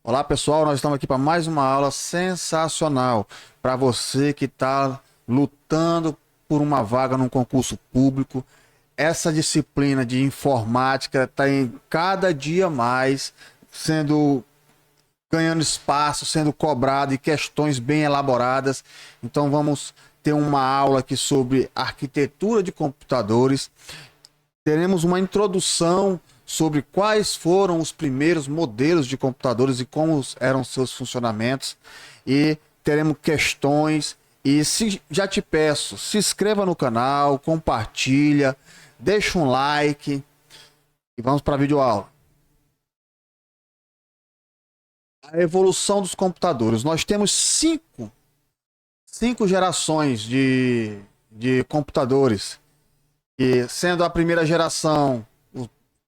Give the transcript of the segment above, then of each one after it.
Olá pessoal, nós estamos aqui para mais uma aula sensacional para você que está lutando por uma vaga num concurso público. Essa disciplina de informática está em cada dia mais ganhando espaço, sendo cobrado e questões bem elaboradas. Então vamos ter uma aula aqui sobre arquitetura de computadores. Teremos uma introdução sobre quais foram os primeiros modelos de computadores e como eram seus funcionamentos. E teremos questões. E já te peço, se inscreva no canal, compartilha, deixa um like e vamos para a videoaula. A evolução dos computadores. Nós temos cinco gerações de computadores. E sendo a primeira geração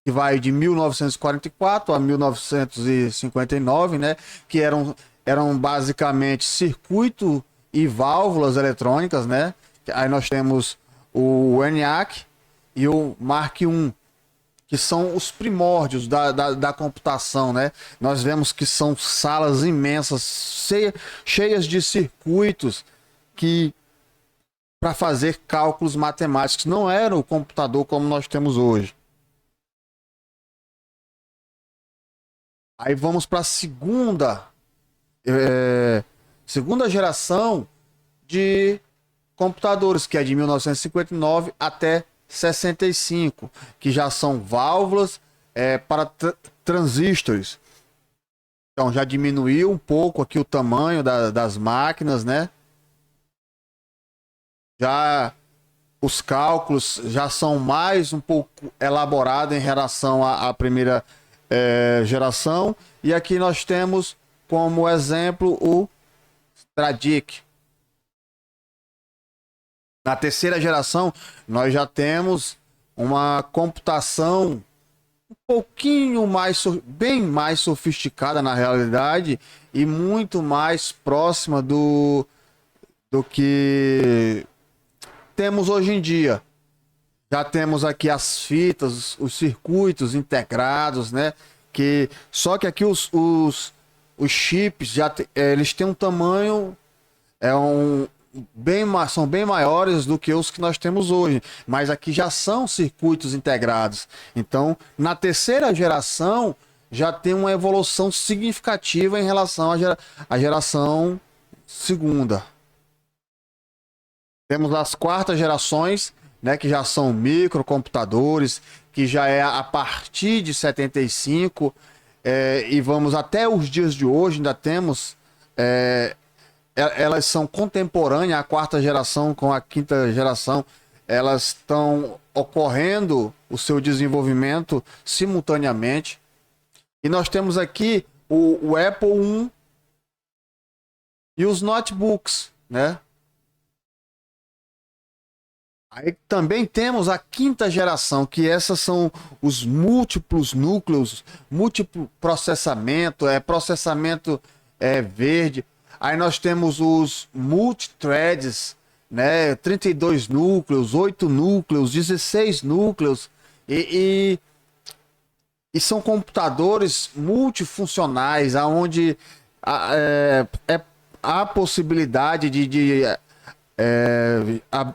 que vai de 1944 a 1959, né, que eram basicamente circuito e válvulas eletrônicas, né? Aí nós temos o ENIAC e o Mark I, que são os primórdios da computação, né? Nós vemos que são salas imensas, cheias de circuitos que para fazer cálculos matemáticos. Não era o computador como nós temos hoje. Aí vamos para a segunda geração de computadores, que é de 1959 até 65, que já são válvulas para transistores. Então já diminuiu um pouco aqui o tamanho das máquinas, né? Já os cálculos já são mais um pouco elaborados em relação à primeira geração. E aqui nós temos como exemplo o Stradic. Na terceira geração nós já temos uma computação um pouquinho mais, bem mais sofisticada na realidade e muito mais próxima do que temos hoje em dia. Já temos aqui as fitas, os circuitos integrados, né? Só que aqui os chips eles têm um tamanho são bem maiores do que os que nós temos hoje, mas aqui já são circuitos integrados. Então, na terceira geração já tem uma evolução significativa em relação à geração segunda. Temos as quartas gerações, né, que já são microcomputadores, que já é a partir de 75, e vamos até os dias de hoje, ainda temos, elas são contemporâneas, a quarta geração com a quinta geração, elas estão ocorrendo o seu desenvolvimento simultaneamente. E nós temos aqui o Apple I e os notebooks, né? Aí também temos a quinta geração, que essas são os múltiplos núcleos, múltiplo processamento, processamento verde. Aí nós temos os multithreads, né? 32 núcleos, 8 núcleos, 16 núcleos. E são computadores multifuncionais, onde há a possibilidade de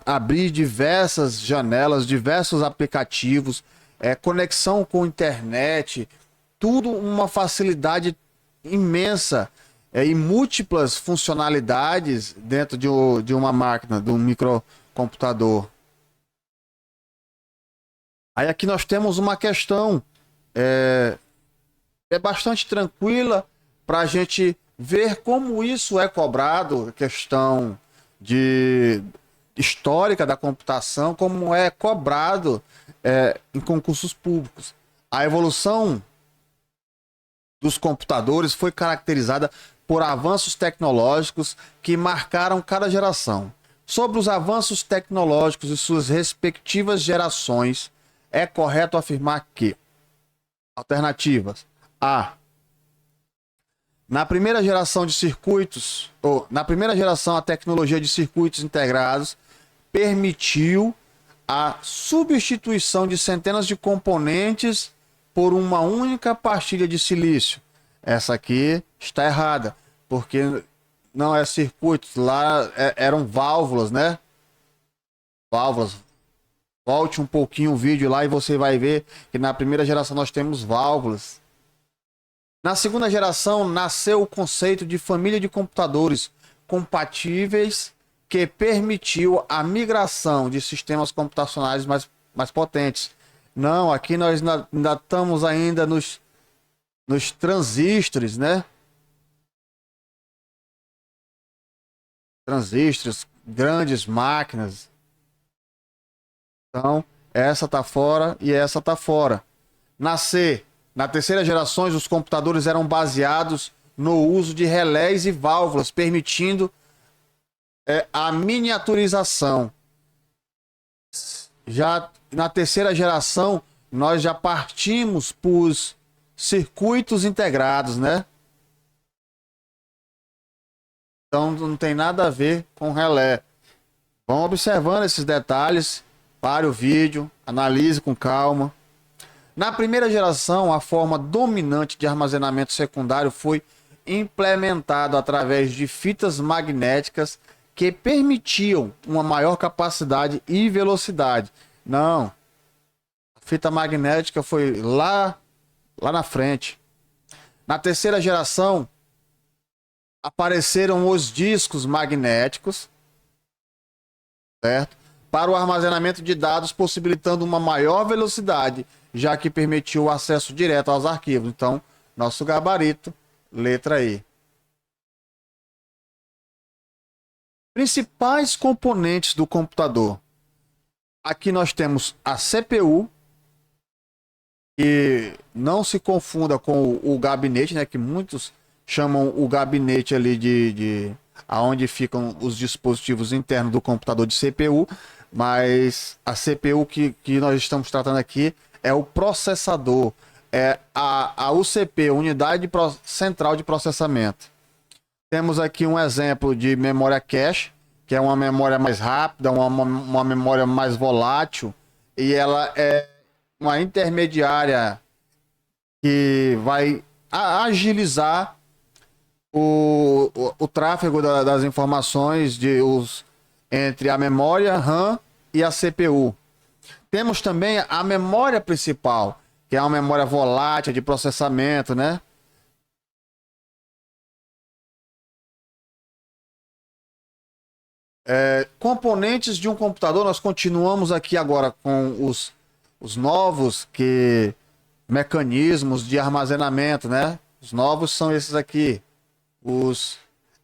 abrir diversas janelas, diversos aplicativos, conexão com internet, tudo uma facilidade imensa e múltiplas funcionalidades dentro de uma máquina, de um microcomputador. Aí aqui nós temos uma questão bastante tranquila para a gente ver como isso é cobrado, questão histórica da computação, como é cobrado em concursos públicos. A evolução dos computadores foi caracterizada por avanços tecnológicos que marcaram cada geração. Sobre os avanços tecnológicos e suas respectivas gerações, é correto afirmar que: alternativas A. Na primeira geração de circuitos, na primeira geração, a tecnologia de circuitos integrados permitiu a substituição de centenas de componentes por uma única pastilha de silício. Essa aqui está errada, porque não é circuitos, lá eram válvulas, né? Válvulas. Volte um pouquinho o vídeo lá e você vai ver que na primeira geração nós temos válvulas. Na segunda geração nasceu o conceito de família de computadores compatíveis que permitiu a migração de sistemas computacionais mais potentes. Não, aqui nós ainda estamos ainda nos transistores, né? Transistores, grandes máquinas. Então, essa tá fora e essa tá fora. Na C, na terceira geração, os computadores eram baseados no uso de relés e válvulas, permitindo a miniaturização. Já na terceira geração, nós já partimos para os circuitos integrados, né? Então não tem nada a ver com relé. Vão observando esses detalhes, pare o vídeo, analise com calma. Na primeira geração, a forma dominante de armazenamento secundário foi implementado através de fitas magnéticas que permitiam uma maior capacidade e velocidade. Não, a fita magnética foi lá na frente. Na terceira geração, apareceram os discos magnéticos, certo? Para o armazenamento de dados, possibilitando uma maior velocidade, já que permitiu o acesso direto aos arquivos. Então, nosso gabarito, letra E. Principais componentes do computador. Aqui nós temos a CPU, que não se confunda com o gabinete, né, que muitos chamam o gabinete ali de aonde ficam os dispositivos internos do computador de CPU, mas a CPU que nós estamos tratando aqui é o processador, é a UCP, Unidade Central de Processamento. Temos aqui um exemplo de memória cache, que é uma memória mais rápida, uma memória mais volátil, e ela é uma intermediária que vai agilizar o tráfego das informações entre a memória RAM e a CPU. Temos também a memória principal, que é uma memória volátil de processamento, né? Componentes de um computador, nós continuamos aqui agora com os novos mecanismos de armazenamento, né? Os novos são esses aqui, os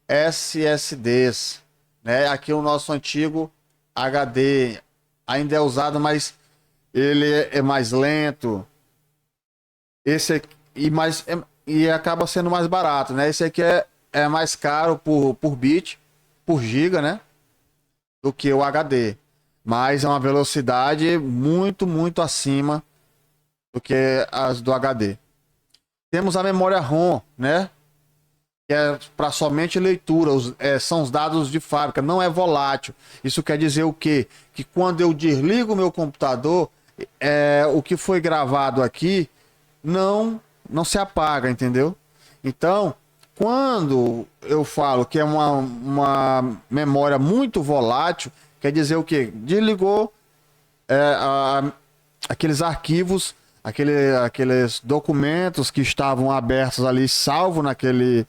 SSDs, né? Aqui o nosso antigo HD ainda é usado, mas ele é mais lento. Esse aqui, e acaba sendo mais barato, né? Esse aqui é mais caro por bit, por giga, né? Do que o HD, mas é uma velocidade muito acima do que as do HD. Temos a memória ROM, né? Que é para somente leitura, são os dados de fábrica, não é volátil. Isso quer dizer o quê? Que quando eu desligo o meu computador, o que foi gravado aqui não se apaga, entendeu? Então, quando eu falo que é uma memória muito volátil, quer dizer o quê? Desligou aqueles arquivos, aqueles documentos que estavam abertos ali, salvo naquele...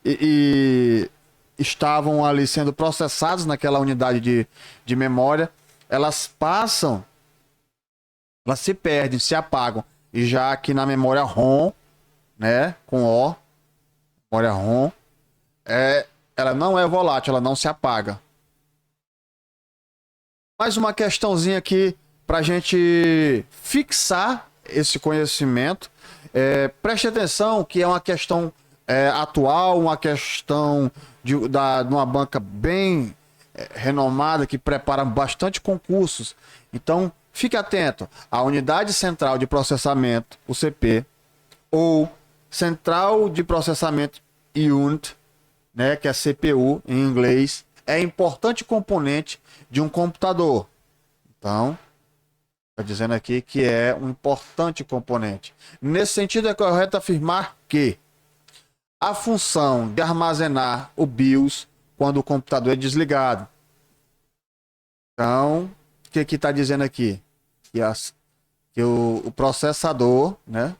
E estavam ali sendo processados naquela unidade de memória, elas passam, elas se perdem, se apagam. E já aqui na memória ROM, né, com O, memória ROM, ela não é volátil, ela não se apaga. Mais uma questãozinha aqui para a gente fixar esse conhecimento. Preste atenção que é uma questão atual, uma questão de uma banca bem renomada que prepara bastante concursos. Então, fique atento. A Unidade Central de Processamento, UCP, ou Central de Processamento Unit, né, que é CPU em inglês, é importante componente de um computador. Então, está dizendo aqui que é um importante componente. Nesse sentido, é correto afirmar que a função de armazenar o BIOS quando o computador é desligado. Então, o que está dizendo aqui? Que o processador, né?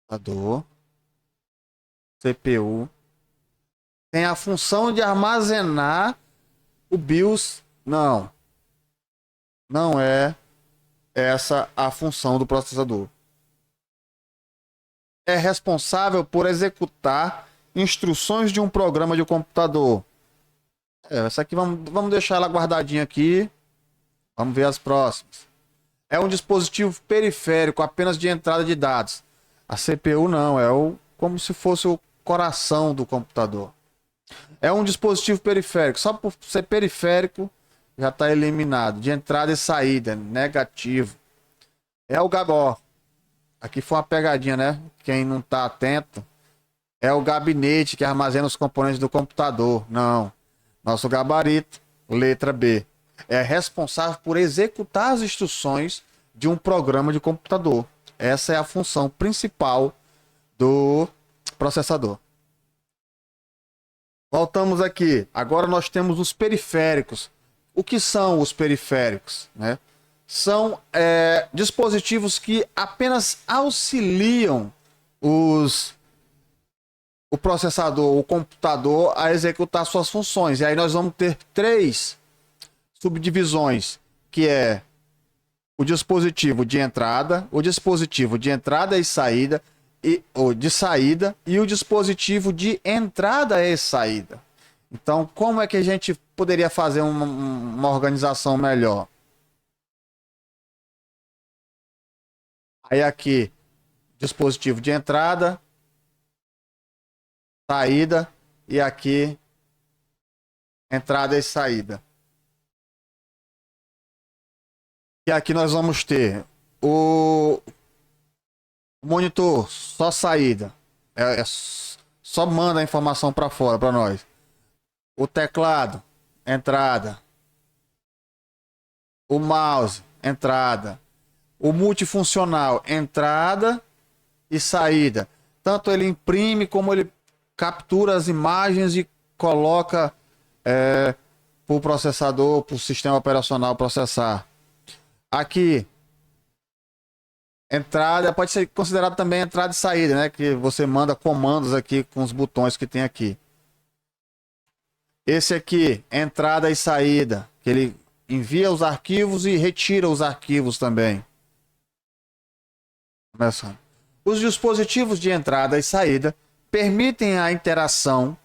Processador, CPU, tem a função de armazenar o BIOS. Não, não é essa a função do processador. É responsável por executar instruções de um programa de computador. Essa aqui vamos deixar ela guardadinha aqui. Vamos ver as próximas. É um dispositivo periférico apenas de entrada de dados. A CPU não, como se fosse o coração do computador. É um dispositivo periférico. Só por ser periférico já está eliminado. De entrada e saída, negativo. É o GABO. Aqui foi uma pegadinha, né? Quem não está atento. É o gabinete que armazena os componentes do computador. Não. Nosso gabarito, letra B. É responsável por executar as instruções de um programa de computador. Essa é a função principal do processador. Voltamos aqui. Agora nós temos os periféricos. O que são os periféricos, né? São dispositivos que apenas auxiliam o processador, o computador, a executar suas funções. E aí nós vamos ter 3 subdivisões, que é o dispositivo de entrada, o dispositivo de entrada e saída, ou de saída, e o dispositivo de entrada e saída. Então, como é que a gente poderia fazer uma organização melhor? Aí aqui, dispositivo de entrada, saída, e aqui, entrada e saída. E aqui nós vamos ter o monitor, só saída. Só manda a informação para fora para nós. O teclado, entrada. O mouse, entrada. O multifuncional, entrada e saída. Tanto ele imprime como ele captura as imagens e coloca para o processador, para o sistema operacional processar. Aqui, entrada, pode ser considerado também entrada e saída, né? Que você manda comandos aqui com os botões que tem aqui. Esse aqui, entrada e saída, que ele envia os arquivos e retira os arquivos também. Começando. Os dispositivos de entrada e saída permitem a interação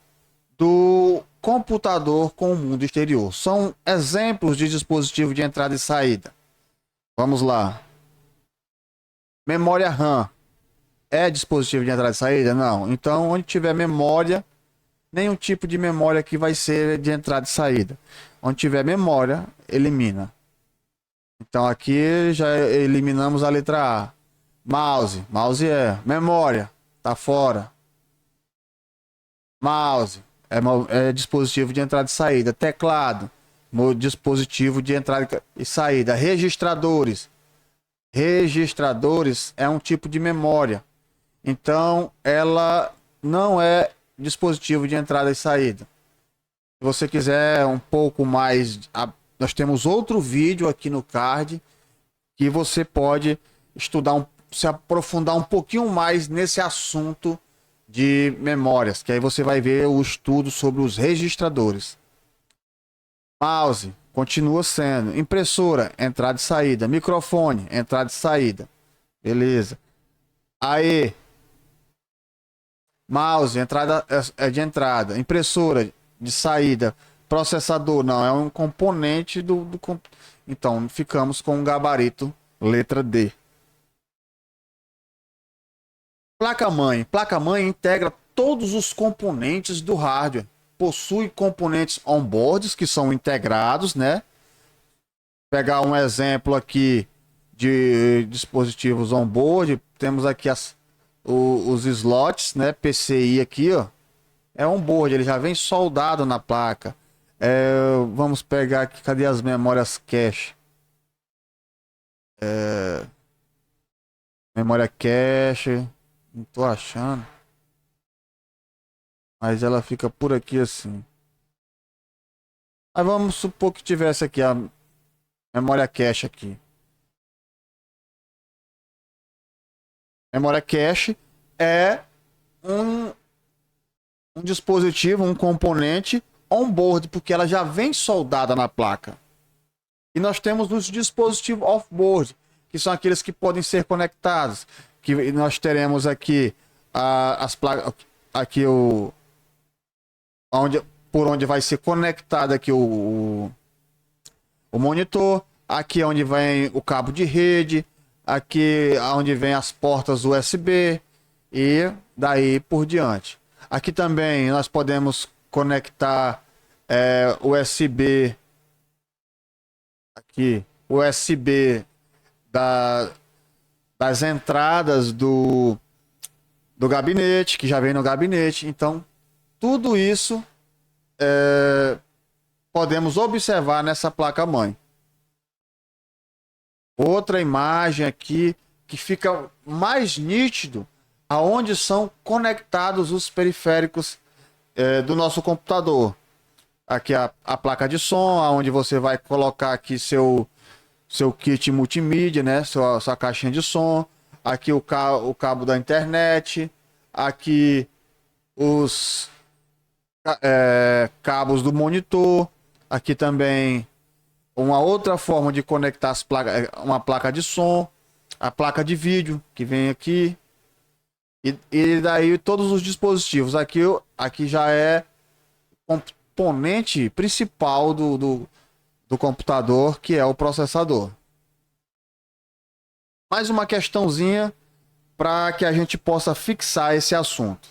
do computador com o mundo exterior. São exemplos de dispositivo de entrada e saída. Vamos lá. Memória RAM é dispositivo de entrada e saída? Não. Então, onde tiver memória, nenhum tipo de memória aqui vai ser de entrada e saída. Onde tiver memória, elimina. Então, aqui já eliminamos a letra A. Mouse. Mouse é memória. Tá fora. Mouse. É dispositivo de entrada e saída. Teclado. Dispositivo de entrada e saída. Registradores. Registradores é um tipo de memória. Então, ela não é dispositivo de entrada e saída. Se você quiser um pouco mais, nós temos outro vídeo aqui no card que você pode estudar, se aprofundar um pouquinho mais nesse assunto de memórias, que aí você vai ver o estudo sobre os registradores. Mouse continua sendo impressora, entrada e saída, microfone, entrada e saída. Beleza. Aí, mouse, entrada é de entrada, impressora de saída, processador não, é um componente do então ficamos com o gabarito letra D. Placa-mãe. Placa-mãe integra todos os componentes do hardware. Possui componentes onboards que são integrados, né? Pegar um exemplo aqui de dispositivos onboard, temos aqui os slots, né? PCI aqui, ó. É onboard, ele já vem soldado na placa. Vamos pegar aqui, cadê as memórias cache? Memória cache. Não tô achando. Mas ela fica por aqui assim. Mas vamos supor que tivesse aqui a memória cache aqui. Memória cache é um, um dispositivo, um componente on-board, porque ela já vem soldada na placa. E nós temos os dispositivos off-board, que são aqueles que podem ser conectados. Que nós teremos aqui as placas, aqui por onde vai ser conectado aqui o monitor, aqui é onde vem o cabo de rede, aqui onde vem as portas USB e daí por diante. Aqui também nós podemos conectar USB, aqui USB das entradas do gabinete, que já vem no gabinete. Então tudo isso podemos observar nessa placa-mãe. Outra imagem aqui que fica mais nítido aonde são conectados os periféricos do nosso computador. Aqui a placa de som, onde você vai colocar aqui seu kit multimídia, né? Sua caixinha de som. Aqui o cabo da internet. Aqui os cabos do monitor. Aqui também uma outra forma de conectar as placas, uma placa de som, a placa de vídeo que vem aqui e daí todos os dispositivos. Aqui já é componente principal do computador, que é o processador. Mais uma questãozinha para que a gente possa fixar esse assunto.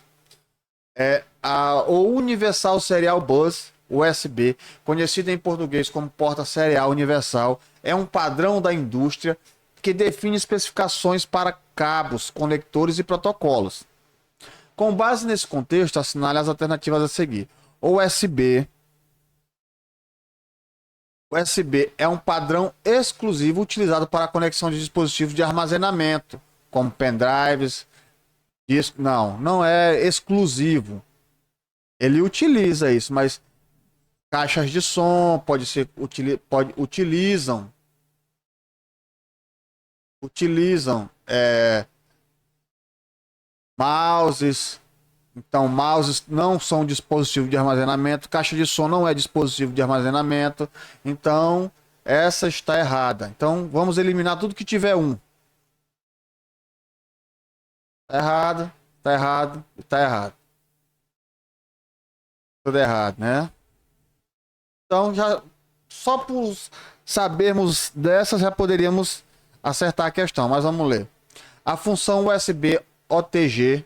O Universal Serial Bus USB, conhecido em português como porta serial universal, é um padrão da indústria que define especificações para cabos, conectores e protocolos. Com base nesse contexto, assinale as alternativas a seguir. USB é um padrão exclusivo utilizado para a conexão de dispositivos de armazenamento, como pendrives, disco. Não é exclusivo. Ele utiliza isso, mas caixas de som utilizam mouses. Então, mouses não são dispositivo de armazenamento, caixa de som não é dispositivo de armazenamento. Então, essa está errada. Então, vamos eliminar tudo que tiver um. Tá errado, tá errado e tá errado. Tudo errado, né? Então, só por sabermos dessas, já poderíamos acertar a questão, mas vamos ler. A função USB OTG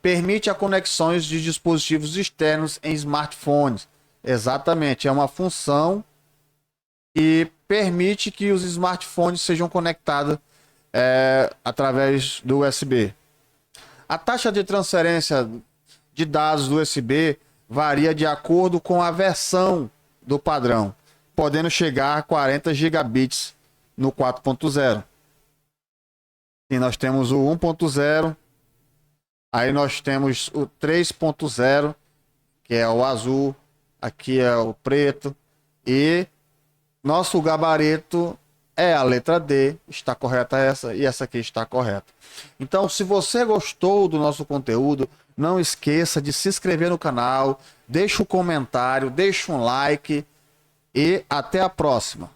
permite a conexões de dispositivos externos em smartphones. Exatamente, é uma função que permite que os smartphones sejam conectados através do USB. A taxa de transferência de dados do USB varia de acordo com a versão do padrão, podendo chegar a 40 gigabits no 4.0. E nós temos o 1.0, aí nós temos o 3.0, que é o azul, aqui é o preto, e nosso gabarito é a letra D, está correta essa, e essa aqui está correta. Então, se você gostou do nosso conteúdo, não esqueça de se inscrever no canal, deixa um comentário, deixa um like e até a próxima.